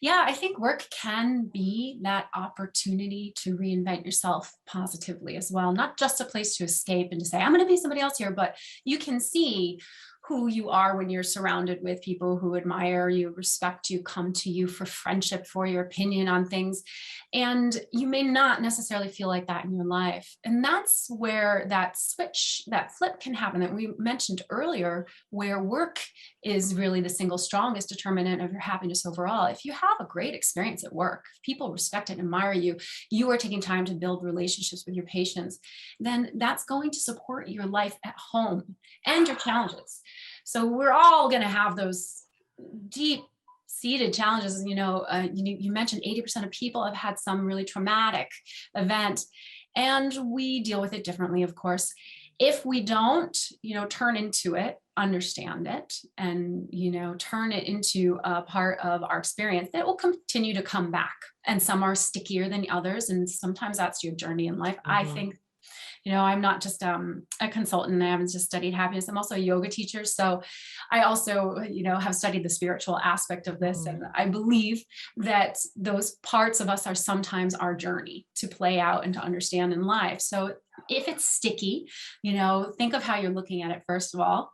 I think work can be that opportunity to reinvent yourself positively as well. Not just a place to escape and to say, I'm going to be somebody else here, but you can see who you are when you're surrounded with people who admire you, respect you, come to you for friendship, for your opinion on things. And you may not necessarily feel like that in your life. And that's where that switch, that flip can happen that we mentioned earlier, where work is really the single strongest determinant of your happiness overall. If you have a great experience at work, if people respect and admire you, you are taking time to build relationships with your patients, then that's going to support your life at home and your challenges. So we're all going to have those deep seated challenges. You mentioned 80% of people have had some really traumatic event, and we deal with it differently, of course. If we don't, turn into it, understand it, and, turn it into a part of our experience, it will continue to come back. And some are stickier than others. And sometimes that's your journey in life. I think, I'm not just a consultant. I haven't just studied happiness. I'm also a yoga teacher. So I also, have studied the spiritual aspect of this. And I believe that those parts of us are sometimes our journey to play out and to understand in life. So if it's sticky, think of how you're looking at it. First of all,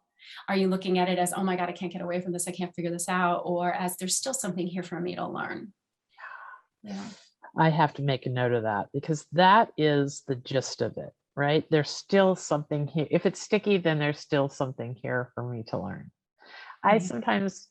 are you looking at it as, oh my God, I can't get away from this, I can't figure this out? Or as there's still something here for me to learn? Yeah. I have to make a note of that, because that is the gist of it, right? There's still something here. If it's sticky, then there's still something here for me to learn. I sometimes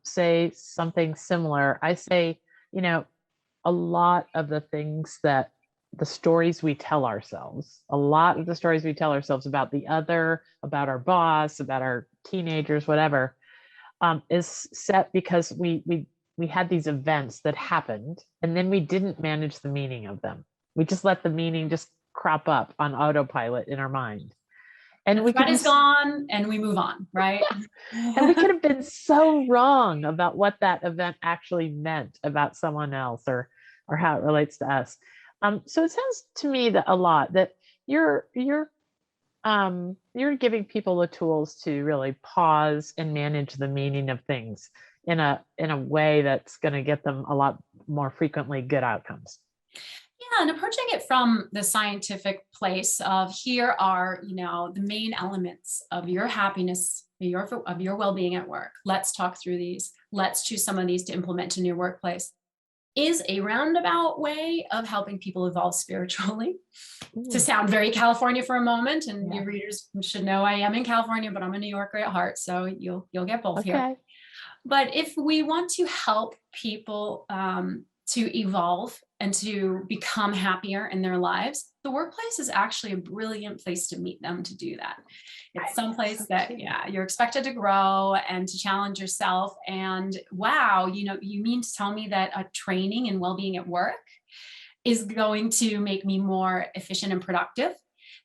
say something similar. I say, a lot of the things that the stories we tell ourselves, a lot of the stories we tell ourselves about the other, about our boss, about our teenagers, whatever, is set because we had these events that happened, and then we didn't manage the meaning of them. We just let the meaning just crop up on autopilot in our mind. And the thread is gone and we move on, right? And we could have been so wrong about what that event actually meant about someone else or how it relates to us. So it sounds to me that a lot that you're giving people the tools to really pause and manage the meaning of things in a way that's going to get them a lot more frequently good outcomes. Yeah, and approaching it from the scientific place of, here are, the main elements of your happiness, of your well-being at work. Let's talk through these. Let's choose some of these to implement in your workplace, is a roundabout way of helping people evolve spiritually. To sound very California for a moment, and your readers should know I am in California, but I'm a New Yorker at heart, so you'll get both here. But if we want to help people to evolve and to become happier in their lives, the workplace is actually a brilliant place to meet them to do that. It's someplace that, you're expected to grow and to challenge yourself. And wow, you mean to tell me that a training in well-being at work is going to make me more efficient and productive,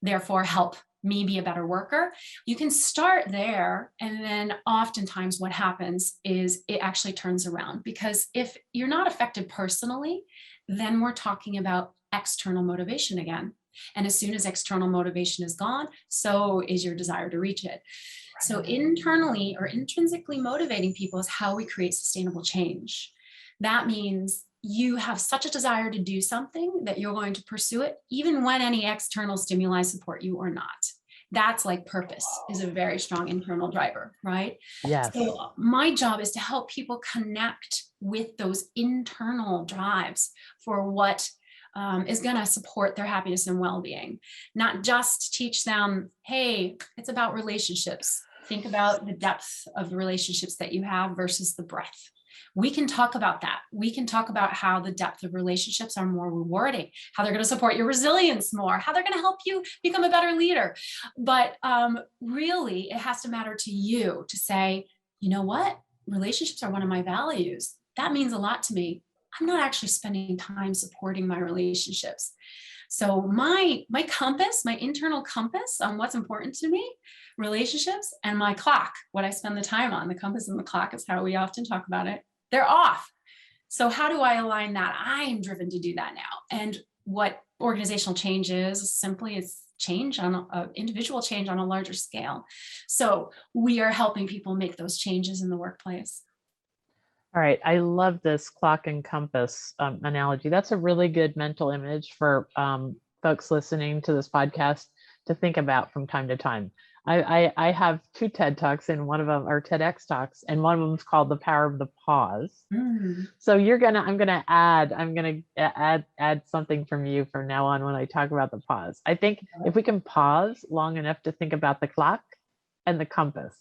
therefore help me be a better worker? You can start there. And then oftentimes what happens is it actually turns around, because if you're not affected personally, then we're talking about external motivation again. And as soon as external motivation is gone, so is your desire to reach it. So internally or intrinsically motivating people is how we create sustainable change. That means you have such a desire to do something that you're going to pursue it, even when any external stimuli support you or not. That's like purpose is a very strong internal driver, right? Yes. So my job is to help people connect with those internal drives for what is going to support their happiness and well-being. Not just teach them, hey, it's about relationships. Think about the depth of the relationships that you have versus the breadth. We can talk about that. We can talk about how the depth of relationships are more rewarding, how they're going to support your resilience more, how they're going to help you become a better leader. But really, it has to matter to you to say, you know what? Relationships are one of my values. That means a lot to me. I'm not actually spending time supporting my relationships. So my compass, my internal compass on what's important to me, relationships, and my clock, what I spend the time on, the compass and the clock is how we often talk about it, they're off. So how do I align that? I'm driven to do that now. And what organizational change is simply is change on individual change on a larger scale. So we are helping people make those changes in the workplace. All right. I love this clock and compass analogy. That's a really good mental image for folks listening to this podcast to think about from time to time. I have two TED Talks, and one of them are TEDx Talks, and one of them is called The Power of the Pause. So I'm gonna add something from you from now on when I talk about the pause. I think if we can pause long enough to think about the clock and the compass,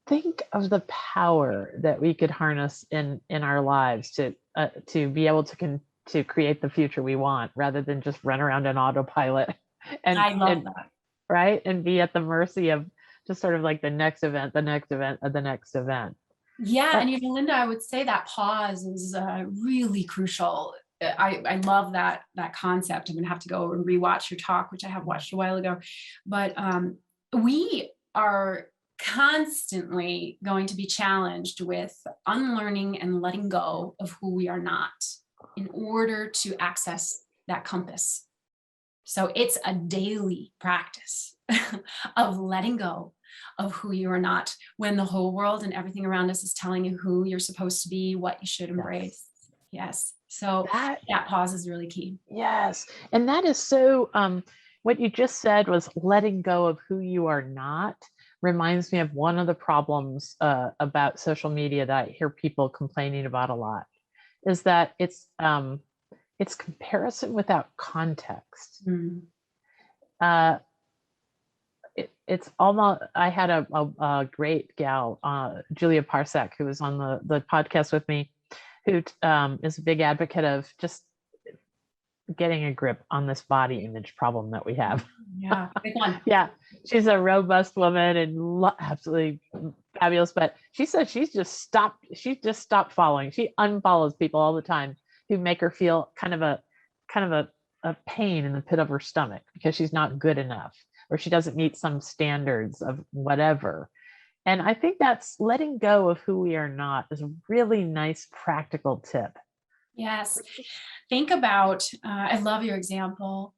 think of the power that we could harness in our lives to be able to create the future we want, rather than just run around on autopilot I love that. Right, and be at the mercy of just sort of like the next event, the next event, the next event. Yeah, and even Linda, I would say that pause is really crucial. I love that concept. I'm gonna have to go and rewatch your talk, which I have watched a while ago. But we are constantly going to be challenged with unlearning and letting go of who we are not in order to access that compass. So it's a daily practice of letting go of who you are not, when the whole world and everything around us is telling you who you're supposed to be, what you should embrace. Yes. So that pause is really key. Yes. And that is so, what you just said was letting go of who you are not reminds me of one of the problems about social media that I hear people complaining about a lot, is that it's comparison without context. It's almost, I had a great gal, Julia Parsec, who was on the podcast with me, who is a big advocate of just getting a grip on this body image problem that we have. Yeah, big one. Yeah, she's a robust woman and absolutely fabulous, but she said she's just stopped following. She unfollows people all the time who make her feel kind of a pain in the pit of her stomach because she's not good enough, or she doesn't meet some standards of whatever. And I think that's letting go of who we are not is a really nice practical tip. Yes. Think about, I love your example.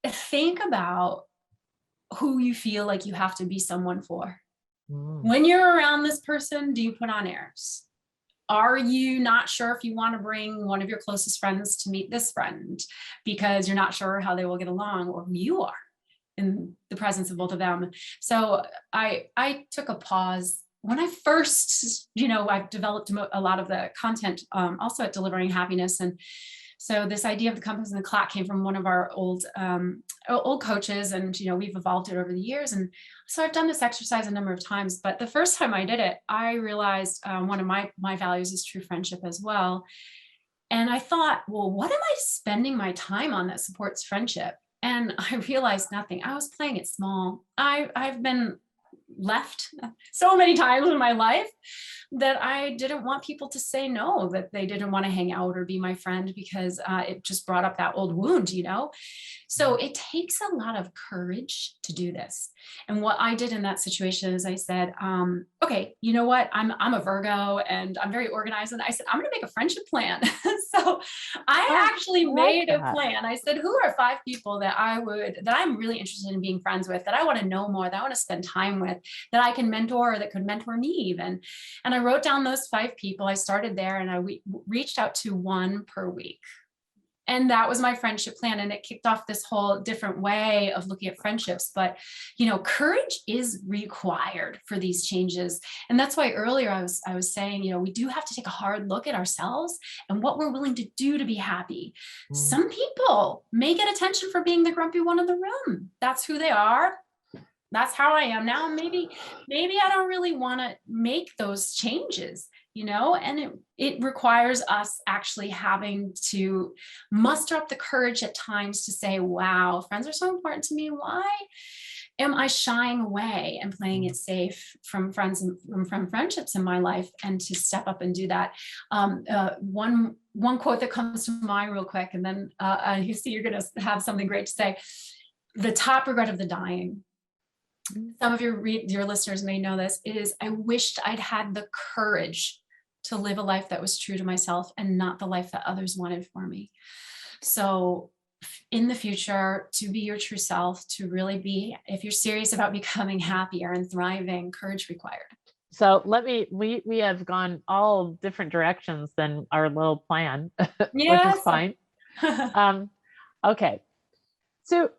Think about who you feel like you have to be someone for. When you're around this person, do you put on airs? Are you not sure if you want to bring one of your closest friends to meet this friend because you're not sure how they will get along, or who you are in the presence of both of them? So I took a pause when I first, I've developed a lot of the content also at Delivering Happiness. And so this idea of the compass and the clock came from one of our old coaches, and we've evolved it over the years. And so I've done this exercise a number of times, but the first time I did it, I realized one of my values is true friendship as well. And I thought, well, what am I spending my time on that supports friendship? And I realized nothing. I was playing it small. I've been left so many times in my life that I didn't want people to say no, that they didn't want to hang out or be my friend, because it just brought up that old wound, So it takes a lot of courage to do this. And what I did in that situation is I said, okay, you know what? I'm a Virgo and I'm very organized. And I said, I'm going to make a friendship plan. So I actually made a plan. I said, who are 5 people that I'm really interested in being friends with, that I want to know more, that I want to spend time with, that I can mentor, or that could mentor me even. And I wrote down those 5 people. I started there, and I reached out to 1 per week. And that was my friendship plan. And it kicked off this whole different way of looking at friendships. But, courage is required for these changes. And that's why earlier I was saying, we do have to take a hard look at ourselves and what we're willing to do to be happy. Some people may get attention for being the grumpy one in the room. That's who they are. That's how I am now. Maybe I don't really want to make those changes, and it requires us actually having to muster up the courage at times to say, wow, friends are so important to me. Why am I shying away and playing it safe from friends and from friendships in my life? And to step up and do that. One quote that comes to mind real quick, and then you see you're going to have something great to say. The top regret of the dying. Some of your listeners may know this. It is, I wished I'd had the courage to live a life that was true to myself and not the life that others wanted for me. So in the future, to be your true self, to really be, if you're serious about becoming happier and thriving, courage required. So we have gone all different directions than our little plan, Yes. which is fine. Okay. So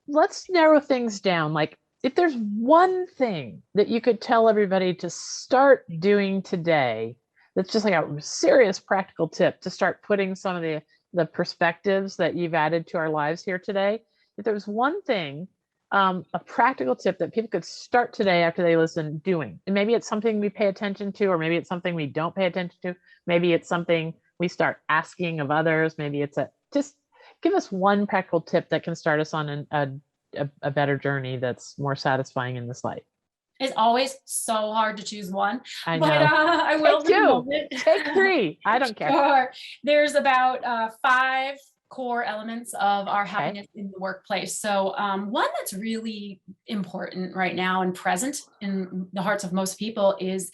let's narrow things down. Like, if there's one thing that you could tell everybody to start doing today, that's just like a serious practical tip to start putting some of the perspectives that you've added to our lives here today. If there was one thing, a practical tip that people could start today after they listen doing, and maybe it's something we pay attention to, or maybe it's something we don't pay attention to. Maybe it's something we start asking of others. Maybe it's just give us one practical tip that can start us on a better journey that's more satisfying in this life. It's always so hard to choose one, I but know. I will Take 2, take 3. I don't care. Sure. There's about 5 core elements of our Okay. happiness in the workplace. So one that's really important right now and present in the hearts of most people is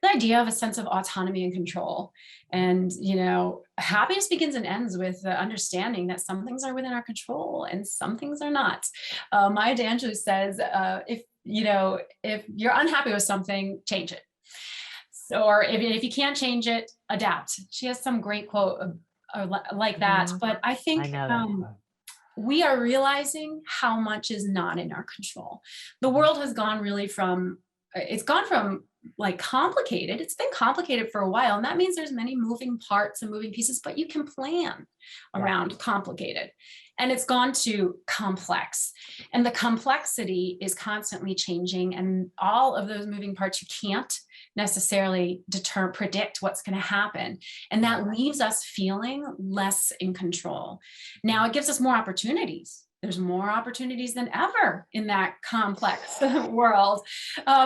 the idea of a sense of autonomy and control. And, you know, happiness begins and ends with the understanding that some things are within our control and some things are not. Maya Angelou says, if you're unhappy with something, change it. So, or if you can't change it, adapt. She has some great quote like that. But I think we are realizing how much is not in our control. The world has gone really from like complicated. It's been complicated for a while. And that means there's many moving parts and moving pieces, but you can plan around complicated. And it's gone to complex. And the complexity is constantly changing. And all of those moving parts, you can't necessarily predict what's going to happen. And that leaves us feeling less in control. Now it gives us more opportunities. There's more opportunities than ever in that complex world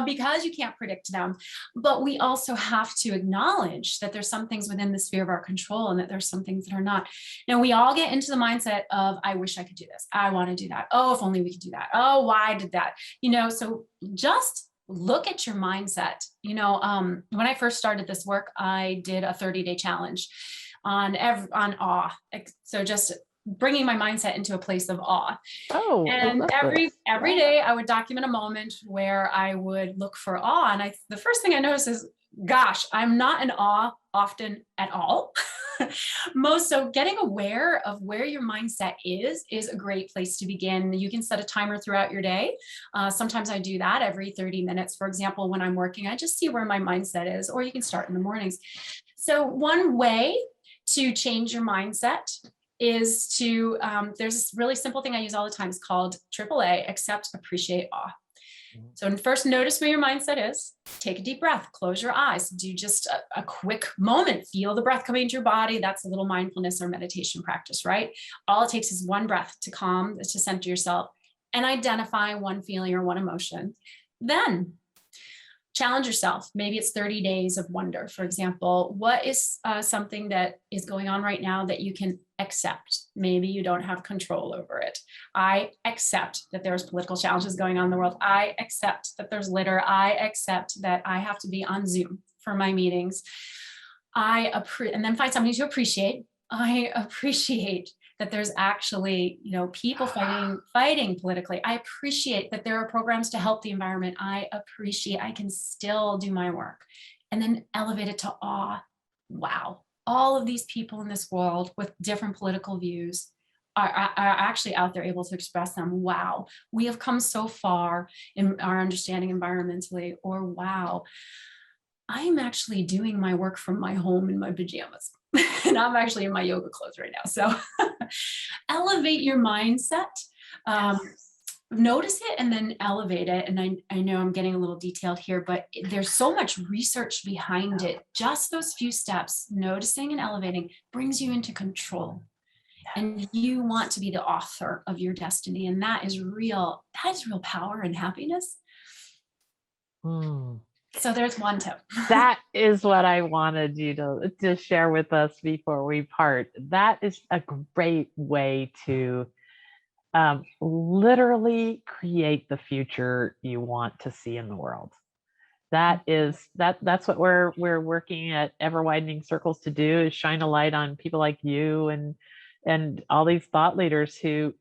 because you can't predict them. But we also have to acknowledge that there's some things within the sphere of our control and that there's some things that are not. Now, we all get into the mindset of, I wish I could do this. I want to do that. Oh, if only we could do that. Oh, why did that? So just look at your mindset. When I first started this work, I did a 30-day challenge on awe. So just bringing my mindset into a place of awe. Oh, and every day I would document a moment where I would look for awe. And the first thing I noticed is, gosh, I'm not in awe often at all. So getting aware of where your mindset is a great place to begin. You can set a timer throughout your day. Sometimes I do that every 30 minutes. For example, when I'm working, I just see where my mindset is, or you can start in the mornings. So one way to change your mindset is to, there's this really simple thing I use all the time. It's called AAA, accept, appreciate, awe. So first, notice where your mindset is. Take a deep breath, close your eyes, do just a quick moment. Feel the breath coming into your body. That's a little mindfulness or meditation practice, right? All it takes is one breath to center yourself and identify one feeling or one emotion. Then challenge yourself. Maybe it's 30 days of wonder. For example, what is something that is going on right now that you can accept? Maybe you don't have control over it. I accept that there's political challenges going on in the world. I accept that there's litter. I accept that I have to be on Zoom for my meetings. And then find something to appreciate. I appreciate that there's actually, people fighting politically. I appreciate that there are programs to help the environment. I appreciate I can still do my work. And then elevate it to awe. Wow. All of these people in this world with different political views are actually out there able to express them. Wow. We have come so far in our understanding environmentally. Or wow, I'm actually doing my work from my home in my pajamas. And I'm actually in my yoga clothes right now. So elevate your mindset, notice it, and then elevate it. And I know I'm getting a little detailed here, but there's so much research behind it. Just those few steps, noticing and elevating, brings you into control. And you want to be the author of your destiny. And that is real power and happiness. So there's one tip. That is what I wanted you to share with us before we part. That is a great way to literally create the future you want to see in the world. That's what we're working at Ever Widening Circles to do, is shine a light on people like you and all these thought leaders who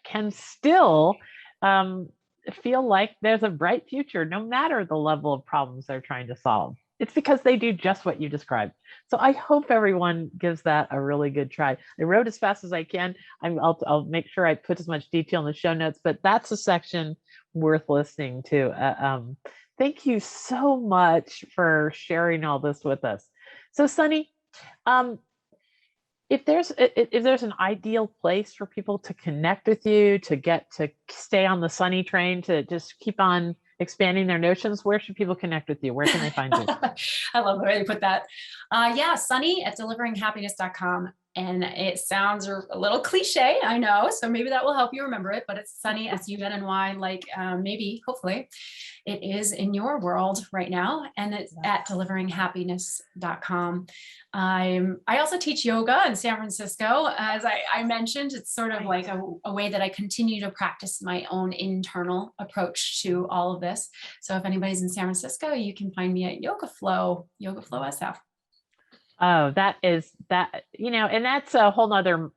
can still feel like there's a bright future no matter the level of problems they're trying to solve. It's because they do just what you described. So I hope everyone gives that a really good try. I wrote as fast as I can. I'll make sure I put as much detail in the show notes, but that's a section worth listening to. Thank you so much for sharing all this with us. So Sunny, um, if there's an ideal place for people to connect with you, to get to stay on the Sunny train, to just keep on expanding their notions, where should people connect with you? Where can they find you? I love the way you put that. Yeah, Sunny at deliveringhappiness.com. And it sounds a little cliche, I know. So maybe that will help you remember it, but it's Sunny, SUNNY, like maybe, hopefully it is in your world right now. And it's at deliveringhappiness.com. I also teach yoga in San Francisco. As I mentioned, it's sort of like a way that I continue to practice my own internal approach to all of this. So if anybody's in San Francisco, you can find me at Yoga Flow SF. Oh, that, and that's a whole nother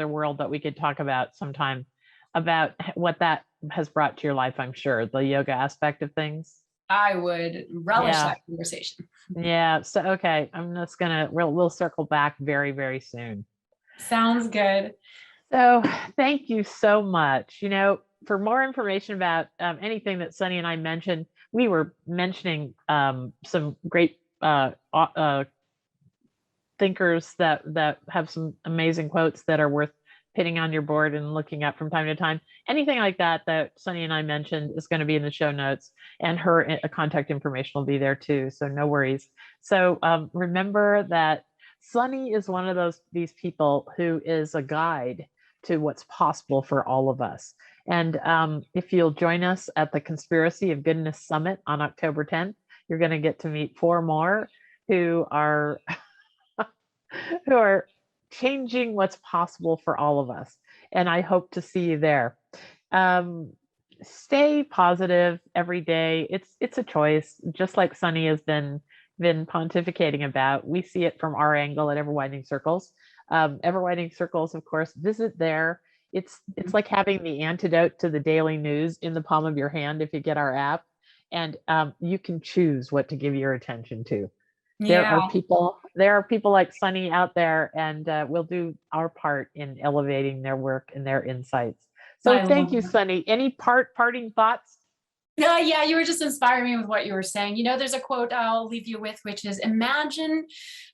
world that we could talk about sometime, about what that has brought to your life, I'm sure, the yoga aspect of things. I would relish that conversation. Yeah. So, okay. I'm just we'll circle back very, very soon. Sounds good. So thank you so much. For more information about anything that Sunny and I mentioned, we were mentioning some great thinkers that have some amazing quotes that are worth pitting on your board and looking at from time to time. Anything like that Sunny and I mentioned is going to be in the show notes, and her contact information will be there too. So no worries. So remember that Sunny is one of these people who is a guide to what's possible for all of us. And if you'll join us at the Conspiracy of Goodness Summit on October 10th, you're going to get to meet 4 more who are changing what's possible for all of us. And I hope to see you there. Stay positive every day. It's a choice, just like Sunny has been pontificating about. We see it from our angle at Ever Widening Circles. Ever Widening Circles, of course, visit there. It's like having the antidote to the daily news in the palm of your hand if you get our app. And you can choose what to give your attention to. There are people like Sunny out there, and we'll do our part in elevating their work and their insights. So thank you, Sunny. Any parting thoughts? Yeah, you were just inspiring me with what you were saying. There's a quote I'll leave you with, which is, imagine,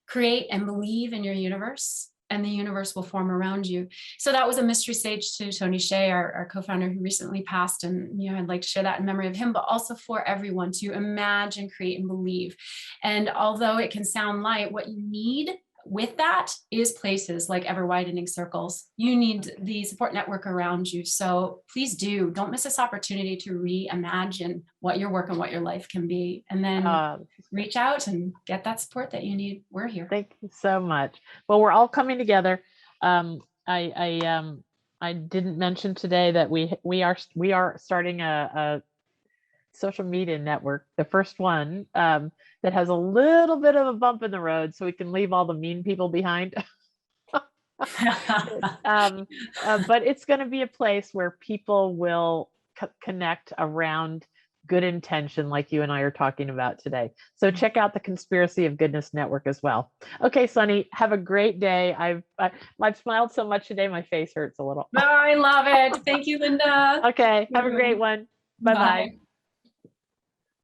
create, and believe in your universe, and the universe will form around you. So that was a mystery sage to Tony Hsieh, our co-founder, who recently passed. And, I'd like to share that in memory of him, but also for everyone to imagine, create, and believe. And although it can sound light, what you need with that is places like Ever Widening Circles. You need the support network around you. So please don't miss this opportunity to reimagine what your work and what your life can be. And then reach out and get that support that you need. We're here. Thank you so much. Well, we're all coming together. I didn't mention today that we are starting a social media network, the first one that has a little bit of a bump in the road, so we can leave all the mean people behind. But it's going to be a place where people will connect around good intention, like you and I are talking about today. So check out the Conspiracy of Goodness Network as well. Okay, Sunny, have a great day. I've smiled so much today, my face hurts a little. Oh, I love it. Thank you, Linda. Okay, have a great one. Bye-bye.